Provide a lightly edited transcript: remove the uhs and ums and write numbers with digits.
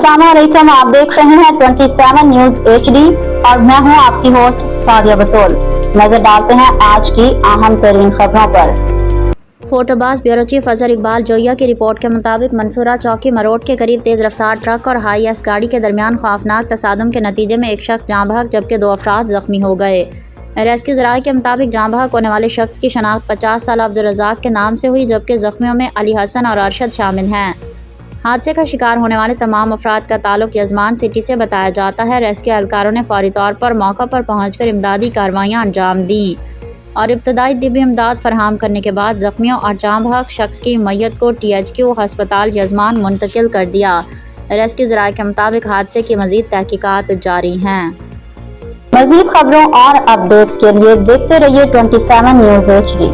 अस्सलाम वालेकुम, आप देख रहे हैं 27 न्यूज HD और मैं हूं आपकी होस्ट सादिया बतौल। नजर डालते हैं आज की अहम तरीन खबरों पर। फोटोबाज ब्यूरो चीफ अजहर इकबाल जोया की रिपोर्ट के मुताबिक मंसूरा चौकी मरोड़ के करीब तेज रफ्तार ट्रक और हाई एस गाड़ी के दरमियान खौफनाक तसादुम के नतीजे में एक शख्स जाँ बहक जबकि 2 अफराद जख्मी हो गए। रेस्क्यू ज़राए के मुताबिक जाँ बहक होने वाले शख्स की शनाख्त 50 साल अब्दुल रज़ाक के नाम से हुई, जबकि जख्मियों में अली हसन और अरशद शामिल हैं। हादसे का शिकार होने वाले तमाम अफराद का ताल्लुक यजमान सिटी से बताया जाता है। रेस्क्यू एहलकारों ने फौरी तौर पर मौका पर पहुंचकर इमदादी कार्रवाइयां अंजाम दी और इब्तदाई तिब्बी इमदाद फराहम करने के बाद जख्मियों और जाँ बहक शख्स की मैयत को THQ अस्पताल यजमान मुंतकिल कर दिया। रेस्क्यू ज़राए के मुताबिक हादसे की मज़ीद तहकीकात जारी हैं। मज़ीद खबरों और अपडेट्स के लिए देखते रहिए 27 न्यूज HD।